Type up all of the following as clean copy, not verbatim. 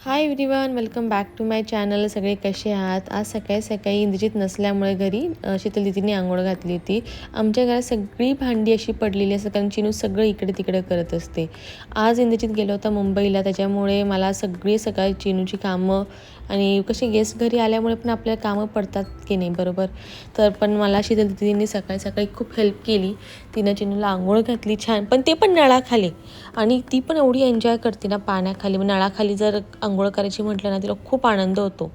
High everyone, welcome back to my channel. सगळे कसे आहात? आज सकाळी सकाळी इंद्रजित नसल्यामुळे घरी शीतल दीदीने आंघोळ घातली होती. आमच्या घरात सगळी भांडी अशी पडलेली असतात कारण चिनू सगळं इकडे तिकडे करत असते. आज इंद्रजित गेला होता मुंबईला, त्याच्यामुळे मला सगळी सकाळी चिनूची कामं आणि कशी गेस्ट घरी आल्यामुळे पण आपल्याला कामं पडतात की नाही बरोबर. तर पण मला शीतल दीदीने सकाळी सकाळी खूप हेल्प केली. तिनं चिनूला आंघोळ घातली छान, पण ते पण नळाखाली. आणि ती पण एवढी एन्जॉय करते ना पाण्याखाली. नळाखाली जर आंघोळ करायची म्हटलं ना, तिला खूप आनंद होतो.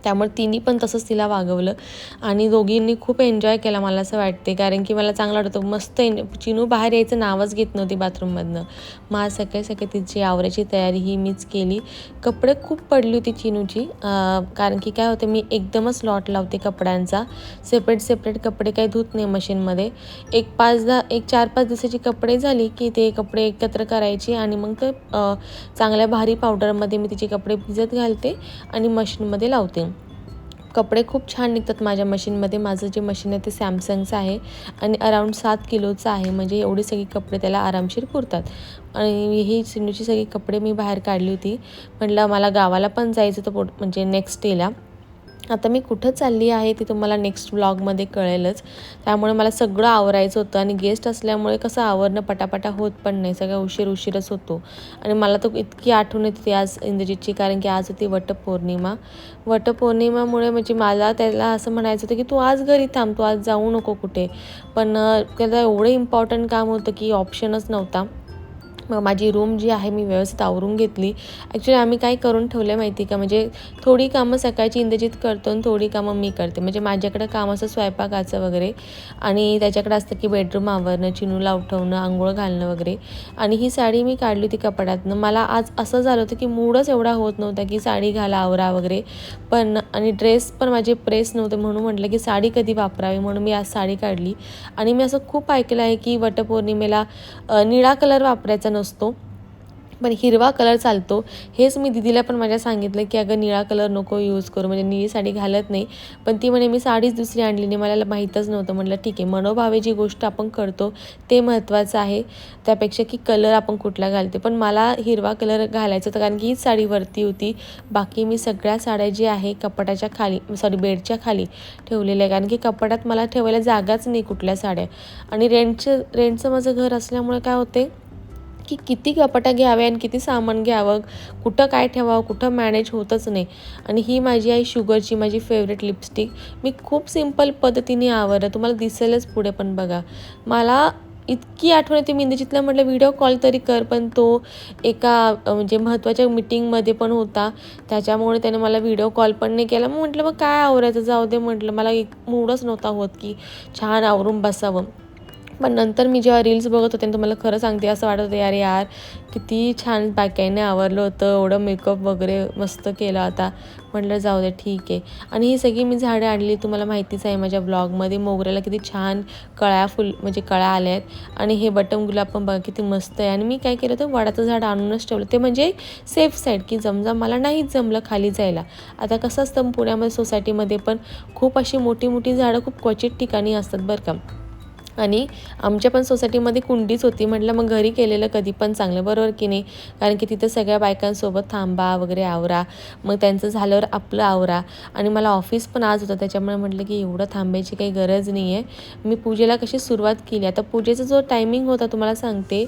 त्यामुळे तिने पण तसंच तिला वागवलं आणि दोघींनी खूप एन्जॉय केला मला असं वाटते. कारण की मला चांगलं वाटतं, मस्त चिनू बाहेर यायचं नावच घेत नव्हती बाथरूममधनं. मग आज सकाळी सकाळी तिची आवरायची तयारी ही मीच केली. कपडे खूप पडली होती चिनूची, कारण की काय होतं, मी एकदमच लॉट लावते कपड्यांचा. सेपरेट कपडे काही धुत नाही मशीनमध्ये. एक 4-5 दिवसाची कपडे झाली की ते कपडे एकत्र करायची आणि मग ते चांगल्या भारी पावडरमध्ये मी तिचे कपडे भिजत घालते आणि मशीनमध्ये लावते. कपडे खूप छान निघतात माझ्या मशीनमध्ये. माझं जे मशीन आहे ते सॅमसंगचं आहे आणि अराऊंड 7 किलोचं आहे. म्हणजे एवढी सगळी कपडे त्याला आरामशीर पुरतात. आणि ही सिनूची सगळी कपडे मी बाहेर काढली होती. म्हटलं मला गावाला पण जायचं होतं म्हणजे नेक्स्ट डेला. आता मी कुठं चालली आहे ते तुम्हाला नेक्स्ट व्लॉगमध्ये कळेलच. त्यामुळे मला सगळं आवरायचं होतं आणि गेस्ट असल्यामुळे कसं आवरणं पटापटा होत पण नाही, सगळं उशीरच होतो. आणि मला तर इतकी आठवण येते आज इंद्रजितची, कारण की आज होती वटपौर्णिमा. वटपौर्णिमामुळे म्हणजे मला त्याला असं म्हणायचं होतं की तू आज घरी थांब, तू आज जाऊ नको कुठे. पण त्याला एवढं इम्पॉर्टंट काम होतं की ऑप्शनच नव्हता. मग माझी रूम जी आहे मी व्यवस्थित आवरून घेतली. ॲक्च्युली आम्ही काय करून ठेवलं माहिती का, म्हणजे थोडी कामं सकाळची इंद्रजित करतो आणि थोडी कामं मी करते. म्हणजे माझ्याकडं काम असं स्वयंपाकाचं वगैरे आणि त्याच्याकडे असतं की बेडरूम आवरणं, चिनूला उठवणं, आंघोळ घालणं वगैरे. आणि ही साडी मी काढली होती कपाटातनं. मला आज असं झालं होतं की मूडच एवढा होत नव्हता की साडी घाला, आवरा वगैरे. पण आणि ड्रेस पण माझे प्रेस नव्हते, म्हणून म्हटलं की साडी कधी वापरावी, म्हणून मी आज साडी काढली. आणि मी असं खूप ऐकलं आहे की वटपौर्णिमेला निळा कलर वापरायचा नसतो, पण हिरवा कलर चालतो. हेच मी दीदीला पण माझ्या सांगितलं की अगं निळा कलर नको यूज करू, म्हणजे निळी साडी घालत नाही. पण ती म्हणे मी साडीच दुसरी आणली नाही, मला माहीतच नव्हतं. म्हटलं ठीक आहे, मनोभावे जी गोष्ट आपण करतो ते महत्त्वाचं आहे, त्यापेक्षा की कलर आपण कुठला घालते. पण मला हिरवा कलर घालायचा होता कारण की हीच साडी वरती होती. बाकी मी सगळ्या साड्या जी आहे कपाटाच्या खाली, बेडच्या खाली ठेवलेल्या आहे, कारण की कपाटात मला ठेवायला जागाच नाही कुठल्या साड्या. आणि रेंटचं माझं घर असल्यामुळे काय होते की किती कपाटं घ्यावे आणि किती सामान घ्यावं, कुठं काय ठेवावं, कुठं मॅनेज होतच नाही. आणि ही माझी आहे शुगरची, माझी फेवरेट लिपस्टिक. मी खूप सिम्पल पद्धतीने आवरलं, तुम्हाला दिसेलच पुढे पण बघा. मला इतकी आठवण येते, मी इंद्रजितला म्हटलं व्हिडिओ कॉल तरी कर, पण तो एका म्हणजे महत्त्वाच्या मीटिंगमध्ये पण होता. त्याच्यामुळे त्याने मला व्हिडिओ कॉल पण नाही केला. मग म्हटलं मग काय आवरायचं, जाऊ दे म्हटलं. मला एक मूडच नव्हता होत की छान आवरून बसावं. पण नंतर मी जेव्हा रील्स बघत होते, तुम्हाला खरं सांगते असं वाटत होतं यार यार किती छान बायकाईने आवरलं होतं, एवढं मेकअप वगैरे मस्त केला होता. म्हटलं जाऊ दे ठीक आहे. आणि ही सगळी मी झाडं आणली, तुम्हाला माहितीच आहे माझ्या ब्लॉगमध्ये. मोगऱ्याला किती छान म्हणजे कळ्या आल्या आहेत. आणि हे बटन गुलाब पण बघा किती मस्त आहे. आणि मी काय केलं होतं, वडाचं झाड आणूनच ठेवलं, ते म्हणजे सेफ साईड, की मला नाहीच जमलं खाली जायला. आता कसं असतं पुण्यामध्ये सोसायटीमध्ये पण खूप अशी मोठी मोठी झाडं खूप क्वचित ठिकाणी असतात बरं का. आणि आमच्या पण सोसायटीमध्ये कुंडीच होती. म्हटलं मग घरी केलेलं कधी पण चांगलं, बरोबर की नाही. कारण की तिथं सगळ्या बायकांसोबत थांबा वगैरे, आवरा, मग त्यांचं झाल्यावर आपलं आवरा. आणि मला ऑफिस पण आज होतं, त्याच्यामुळे म्हटलं की एवढं थांबायची काही गरज नाही आहे. मी पूजेला कशी सुरुवात केली. आता पूजेचा जो टायमिंग होता तुम्हाला सांगते,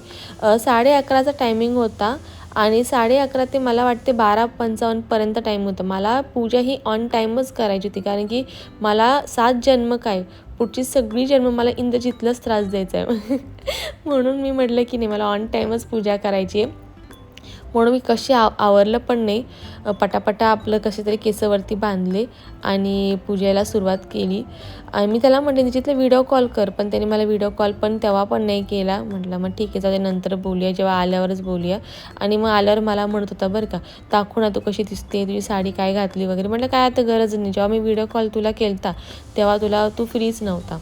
11:30चा टायमिंग होता. आणि 11:30 ते मला वाटते 12:55 टाईम होता. मला पूजा ही ऑन टाईमच करायची होती, कारण की मला 7 जन्म काय, पुढची सगळी जन्म मला इंद्रजितलाच त्रास द्यायचा आहे. म्हणून मी म्हटलं की नाही, मला ऑन टाईमच पूजा करायची आहे. म्हणून मी कशी आवरलं पण नाही, पटापटा आपलं कसे तरी केसवरती बांधले आणि पूजेला सुरुवात केली. आणि मी त्याला म्हटले तिथलं व्हिडिओ कॉल कर, पण त्याने मला व्हिडिओ कॉल पण तेव्हा पण नाही केला. म्हटलं मग ठीक आहे, जाऊ दे, नंतर बोलूया, जेव्हा आल्यावरच बोलूया. आणि मग आल्यावर मला म्हणत होता बरं का, दाखव ना तू कशी दिसते, तुझी साडी काय घातली वगैरे. म्हटलं काय आता गरज नाही, जेव्हा मी व्हिडिओ कॉल तुला केला तेव्हा तू फ्रीच नव्हता.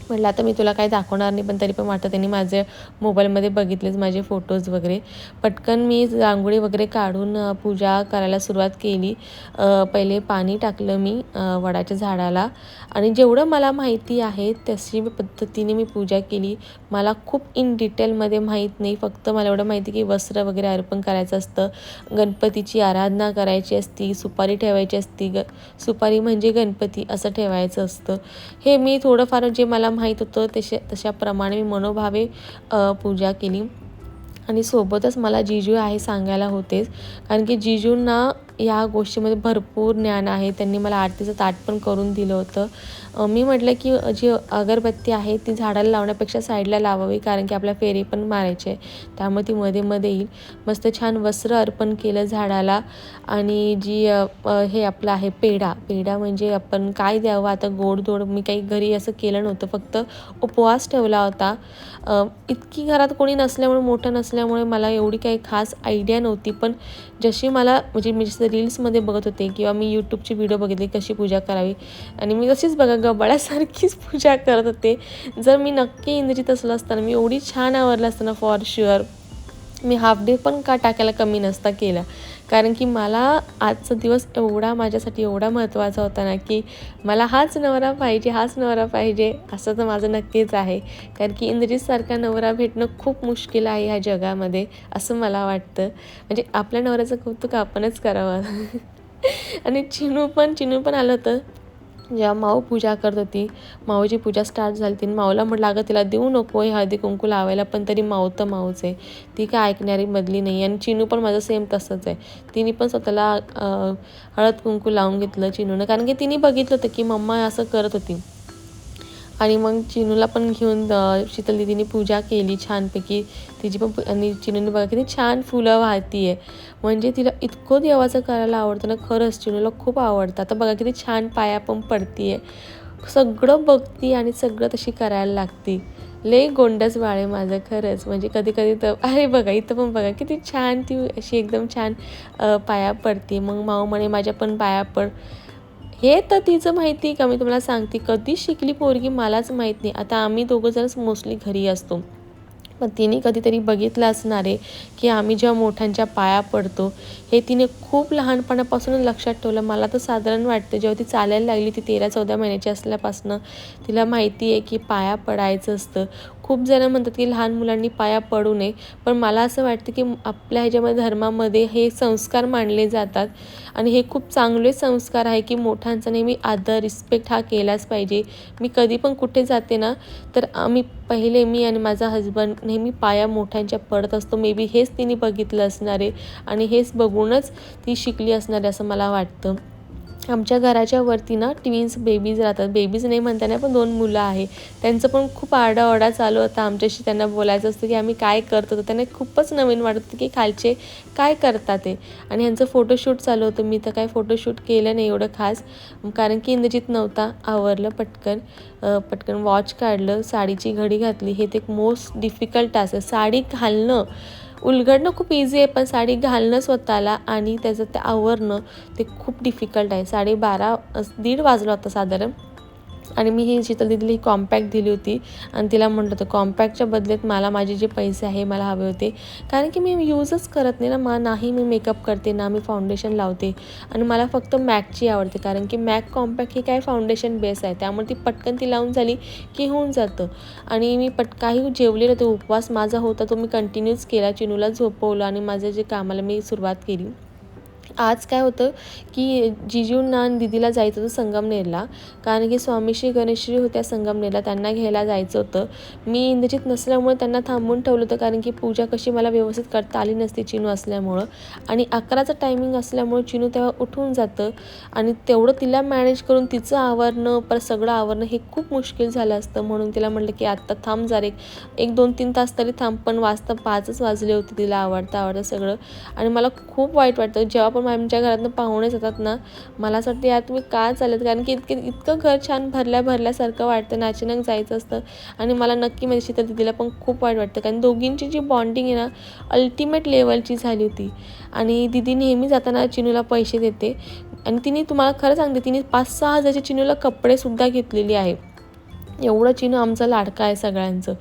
म्हटलं आता मी तुला काही दाखवणार नाही, पण तरी पण वाटतं त्यांनी माझ्या मोबाईलमध्ये बघितलेच माझे फोटोज वगैरे. पटकन मी रांगोळी वगैरे काढून पूजा करायला सुरुवात केली. पहिले पाणी टाकलं मी वडाच्या झाडाला आणि जेवढं मला माहिती आहे तशी पद्धतीने मी पूजा केली. मला खूप इन डिटेलमध्ये माहीत नाही, फक्त मला एवढं माहिती की वस्त्र वगैरे अर्पण करायचं असतं, गणपतीची आराधना करायची असती, सुपारी ठेवायची असती, सुपारी म्हणजे गणपती असं ठेवायचं असतं. हे मी थोडंफार जे मला माहीत होतं तशाप्रमाणे मी मनोभावे पूजा केली. आणि सोबतच मला जिजू आहे सांगायला होतेच, कारण की जिजूंना या गोष्टीमध्ये भरपूर ज्ञान आहे. त्यांनी मला आरतीचं ताट पण करून दिलं होतं. मी म्हटलं की जी अगरबत्ती आहे ती झाडाला लावण्यापेक्षा साईडला लावावी, कारण की आपल्या फेरी पण मारायचे, त्यामुळे ती मध्ये मध्ये येईल. मस्त छान वस्त्र अर्पण केलं झाडाला. आणि जी हे आपलं आहे पेढा म्हणजे आपण काय द्यावं आता, गोडधोड मी काही घरी असं केलं नव्हतं, फक्त उपवास ठेवला होता. इतकी घरात कोणी नसल्यामुळे, मोठं नसल्यामुळे मला एवढी काही खास आयडिया नव्हती. पण जशी मला म्हणजे मी जसं रील्समध्ये बघत होते किंवा मी यूट्यूबची व्हिडिओ बघितली कशी पूजा करावी, आणि मी तशीच बघा गबाळ्यासारखीच पूजा करत होते. जर मी नक्की इंद्रजित असलं असताना, मी एवढी छान आवरलं असताना for sure me half day पण का टाकायला कमी नसता केला. कारण की मला आजचा दिवस एवढा माझ्यासाठी एवढा महत्त्वाचा होता ना, की मला हाच नवरा पाहिजे असं तर माझं नक्कीच आहे. कारण की इंद्रजितसारखा नवरा भेटणं खूप मुश्किल आहे ह्या जगामध्ये असं मला वाटतं. म्हणजे आपल्या नवऱ्याचं कौतुक आपणच करावं. आणि चिनू पण आलं होतं. जेव्हा माऊ पूजा करत होती, माऊची पूजा स्टार्ट झाली होती, माऊला म्हटलं अगं तिला देऊ नको हे हळदी कुंकू लावायला, पण तरी माऊ तर माऊच आहे, ती काय ऐकणारी मधली नाही. आणि चिनू पण माझं सेम तसंच आहे. तिने पण स्वतःला हळद कुंकू लावून घेतलं चिनूनं, कारण की तिने बघितलं होतं की मम्मा असं करत होती. आणि मग चिनूला पण घेऊन शीतल दीदीने पूजा केली छानपैकी तिची पण. आणि चिनूने बघा किती छान फुलं वाहती आहे, म्हणजे तिला इतकं देवाचं करायला आवडतं ना, खरंच चिनूला खूप आवडतं. आता बघा किती छान पाया पण पडती आहे, सगळं बघती आणि सगळं तशी करायला लागती. लय गोंडस बाळ आहे माझं खरंच. म्हणजे कधी कधी तर अरे बघा इथं पण बघा किती छान ती अशी एकदम छान पाया पडते. मग माऊ म्हणे माझ्या पण पाया पड. हे तर तिचं माहिती का, मी तुम्हाला सांगते कधी शिकली पोरगी मलाच माहीत नाही. आता आम्ही दोघं जणच मोस्टली घरी असतो, पण तिने कधीतरी बघितलं असणार आहे की आम्ही जेव्हा मोठ्यांच्या पाया पडतो हे तिने खूप लहानपणापासून लक्षात ठेवलं. मला तर साधारण वाटतं जेव्हा ती चालायला लागली, ती 13-14 महिन्याची असल्यापासून तिला माहिती आहे की पाया पडायचं असतं. खूप जण म्हणतात की लहान मुलांनी पाया पडू नये, पण मला असं वाटतं की आपल्या ह्याच्यामध्ये धर्मामध्ये हे संस्कार मानले जातात आणि हे खूप चांगले संस्कार आहे की मोठ्यांचा नेहमी आदर रिस्पेक्ट हा केलाच पाहिजे. मी कधी पण कुठे जाते ना, तर मी आणि माझा हजबंड नेहमी पाया मोठ्यांच्या पडत असतो. मे बी हेच तिने बघितलं असणार आहे आणि हेच बघूनच ती शिकली असणार आहे असं मला वाटतं. आमच्या घराच्या वरती ना ट्विन्स बेबीज राहतात, बेबीज नाही म्हणता नाही पण 2 मुलं आहे. त्यांचं पण खूप आरडाओरडा चालू होता आमच्याशी. त्यांना बोलायचं असतं की आम्ही काय करतो, तर त्यांना खूपच नवीन वाटत होतं की खालचे काय करतात ते. आणि ह्यांचं फोटोशूट चालू होतं. मी तर काय फोटोशूट केलं नाही एवढं खास, कारण की इंद्रजित नव्हता. आवरलं पटकन वॉच काढलं, साडीची घडी घातली. हे ते एक डिफिकल्ट टास्क आहे. साडी घालणं उलगडणं खूप इझी आहे, पण साडी घालणं स्वतःला आणि त्याचं ते आवरणं ते खूप डिफिकल्ट आहे. 12:30 दीड वाजला होता साधारण. आणि मी ही शीतल दीदीला ही कॉम्पॅक्ट दिली होती आणि तिला म्हटलं होतं कॉम्पॅक्टच्या बदल्यात मला माझे जे पैसे आहे मला हवे होते, कारण की मी यूजच करत नाही ना. नाही मी मेकअप करते ना मी फाउंडेशन लावते, आणि मला फक्त मॅकची आवडते, कारण की मॅक कॉम्पॅक्ट ही काय फाउंडेशन बेस आहे, त्यामुळे ती पटकन ती लावून झाली की होऊन जातं. आणि मी काही जेवले नव्हते, उपवास माझा होता तो मी कंटिन्यूच केला. चिनूला झोपवलं आणि माझं जे कामाला मी सुरुवात केली. आज काय होतं की जिजूंना आणि दीदीला जायचं होतं संगमनेरला, कारण की स्वामीश्री गणेशश्री होत्या संगमनेरला, त्यांना घ्यायला जायचं होतं. मी इंद्रजित नसल्यामुळे त्यांना थांबवून ठेवलं होतं, कारण की पूजा कशी मला व्यवस्थित करता आली नसती चिनू असल्यामुळं. आणि 11चं टायमिंग असल्यामुळे चिनू तेव्हा उठून जातं आणि तेवढं तिला मॅनेज करून तिचं आवरणं परत सगळं आवरणं हे खूप मुश्किल झालं असतं. म्हणून तिला म्हटलं की आत्ता थांब जरा एक 2-3 तास तरी थांब. पण वाजता 5च वाजले होते तिला आवडतं सगळं. आणि मला खूप वाईट वाटतं जेव्हा पण आमच्या घरातनं पाहुणे जातात ना, मला असं वाटतं यार तुम्ही का चालत, कारण की इतकं घर छान भरल्यासारखं वाटतं, अचानक जायचं असतं. आणि मला नक्की माझ्या शीतल दीदीला पण खूप वाईट वाटतं, कारण दोघींची जी बॉन्डिंग आहे ना अल्टिमेट लेवलची झाली होती. आणि दीदी नेहमी जाताना चिनूला पैसे देते, आणि तिने तुम्हाला खरं सांगते तिने 5-6 हजारचे चिनूला कपडेसुद्धा घेतलेले आहे. एवढं चिनू आमचा लाडका आहे सगळ्यांचं.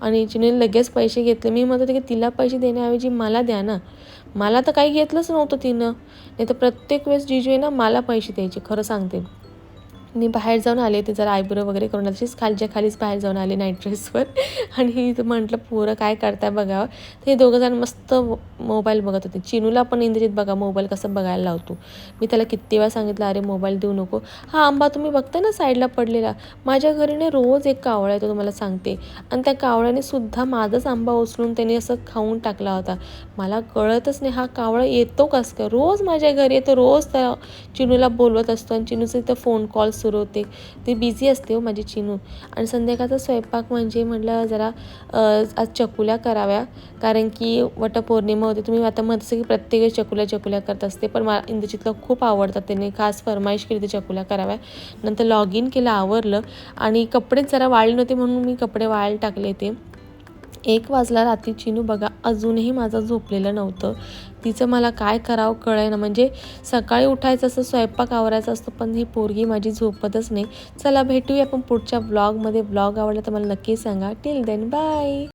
आणि चिनूने लगेच पैसे घेतले. मी म्हणत होते की तिला पैसे देण्याऐवजी मला द्या ना. मला तर काही घेतलंच नव्हतं तिनं. नाही तर प्रत्येक वेळेस जिजू आहे ना मला पैसे द्यायचे, खरं सांगते. मी बाहेर जाऊन आले ते जरा आयब्रो वगैरे करून तशीच खालच्या खालीच बाहेर जाऊन आले नाईट ड्रेसवर. आणि म्हटलं पोरं काय करताय बघावं. ते दोघं जण मस्त मोबाईल बघत होते. चिनूला पण इंद्रजित बघा मोबाईल कसं बघायला लावतो. मी त्याला किती वेळा सांगितलं अरे मोबाईल देऊ नको. हा आंबा तुम्ही बघताय ना साईडला पडलेला, माझ्या घरी ना रोज एक कावळा आहे, तो तुम्हाला सांगते. आणि त्या कावळ्याने सुद्धा माझाच आंबा उचलून त्याने असं खाऊन टाकला होता. मला कळतच नाही हा कावळा येतो कसं काय, रोज माझ्या घरी येतो, रोज त्या चिनूला बोलवत असतो. आणि चिनूचं इथं फोन कॉल सुरू होते, ती बिझी असते हो माझी चिनू. आणि संध्याकाळचा स्वयंपाक म्हणजे म्हटलं जरा आज चकुल्या कराव्या, कारण की वटपौर्णिमा होती. तुम्ही आता म्हणत की प्रत्येक वेळेस चकुल्या करत असते, पण मला इंद्रजितला खूप आवडतात, त्याने खास फरमाईश केली तर चकुल्या कराव्या. नंतर लॉग इन केलं, आवरलं. आणि कपडेच जरा वाळले नव्हते म्हणून मी कपडे वाळायला टाकले. ते 1 वाजला रात्री. चिनू बघा अजूनही माझं झोपलेलं नव्हतं. तिचं मला काय करावं कळेना. म्हणजे सकाळी उठायचं असं, स्वयंपाक आवरायचा असतो, पण ही पोरगी माझी झोपतच नाही. चला भेटूया आपण पुढच्या व्लॉगमध्ये. व्लॉग आवडला तर मला नक्की सांगा. Till then bye.